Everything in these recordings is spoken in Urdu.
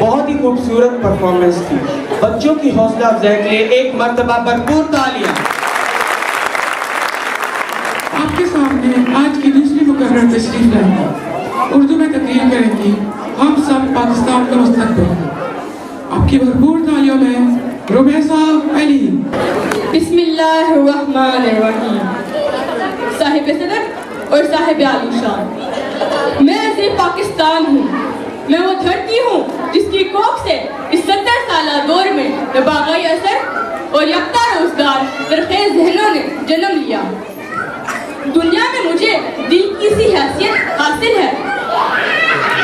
بہت ہی خوبصورت پرفارمنس تھی. بچوں کی حوصلہ افزائی کے لیے ایک مرتبہ بھرپور تالیاں. آپ کے سامنے آج کی دوسری مقرر تشریف لائیں. اردو میں تقریر کریں گی ہم سب پاکستان کا مستقبل. آپ کی بھرپور تالیوں میں رمیسہ علی. بسم اللہ الرحمن الرحیم. صاحب صدر اور صاحب عالی شان، میں عزیز پاکستان ہوں. میں وہ دھرتی ہوں جس کی کوکھ سے اس 70 سالہ دور میں باغی اثر اور یکتا روزگار درخیز ذہنوں نے جنم لیا. دنیا میں مجھے دل کی سی حیثیت حاصل ہے.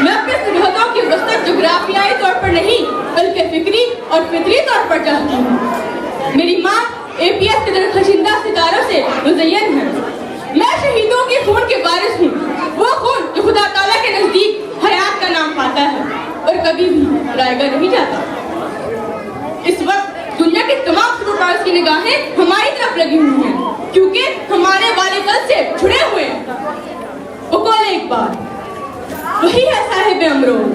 میں اپنے سرحدوں کی وسط جغرافیائی طور پر نہیں بلکہ فکری اور فطری طور پر چاہتی ہوں. میری ماں APS کے درخشندہ ستاروں سے مزین ہے. میں شہیدوں کے خون کے وارث ہوں، وہ خون جو خدا تعالیٰ کے نزدیک حیات کا نام پاتا ہے اور کبھی بھی رائے گا نہیں جاتا. اس وقت دنیا کے تمام سپر پاورز کی نگاہیں ہماری طرف لگی ہوئی ہیں کیونکہ ہمارے والد سے چھڑے ہوئے ہیں. بقول ایک بار، وہی ہے صاحب امروز،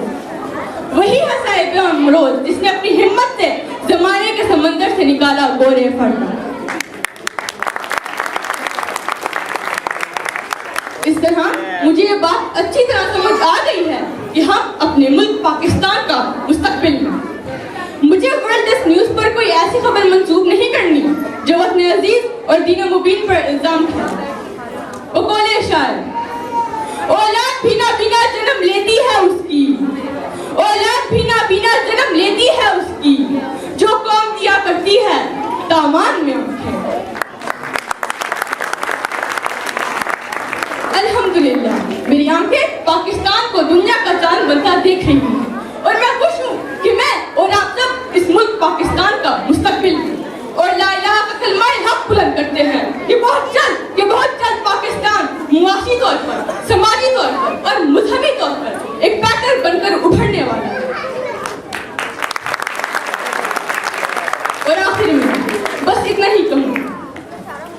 وہی ہے صاحب امروز جس نے اپنی ہمت سے زمانے کے سمندر سے نکالا گورے فرد. اس طرح مجھے یہ بات اچھی طرح سمجھ آ گئی ہے کہ ہم اپنے ملک پاکستان کا مستقبل ہیں. مجھے ورلڈ ڈیسک نیوز پر کوئی ایسی خبر منسوب نہیں کرنی جو وطن عزیز اور دین مبین پر الزام تھا. بقول شاعر، اولاد بھینا بھینا جنم لیتی ہے اس کی، اولاد بھینا بھینا جنم لیتی ہے اس کی، جو قوم دیا کرتی ہے دامان میں اٹھے. الحمدللہ میری آنکھیں پاکستان کو دنیا کا چاند بنتا دیکھ رہی ہیں اور میں خوش ہوں کہ میں اور آپ سب اس ملک پاکستان کا مستقبل ہیں اور لا الہ کا کلمہ حق بلند کرتے ہیں کہ بہت جلد پاکستان معاشی طور پر، سماجی طور پر اور مذہبی طور پر ایک پیٹرن بن کر ابھرنے والا ہے. اور آخر میں بس اتنا ہی کہوں،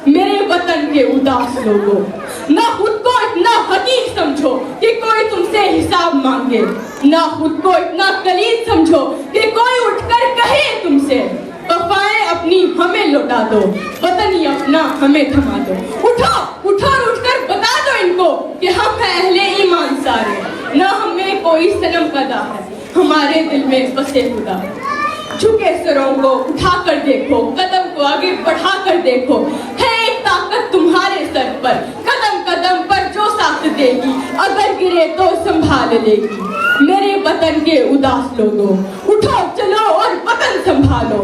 میرے وطن کے اداس لوگوں، نہ خود کو اتنا حقیر سمجھو کہ کوئی تم سے حساب مانگے، نہ خود کو اتنا قلیل سمجھو کہ کوئی اٹھ کر کہے تم سے وفائیں اپنی ہمیں لوٹا دو، وطن ہی اپنا ہمیں تھما دو. اٹھو اٹھو اور اٹھ کر بتا دو ان کو کہ ہم ہیں اہل ایمان سارے، نہ ہمیں کوئی صنم قدا ہے، ہمارے دل میں بسے خدا. جھکے سروں کو اٹھا کر دیکھو، قدم کو آگے بڑھا کر دیکھو، ہے ایک طاقت تمہارے سر پر، قدم قدم پر جو ساتھ دے گی، اگر گرے تو سنبھال لے گی. میرے وطن کے اداس لوگوں، اٹھو چلو اور وطن سنبھالو.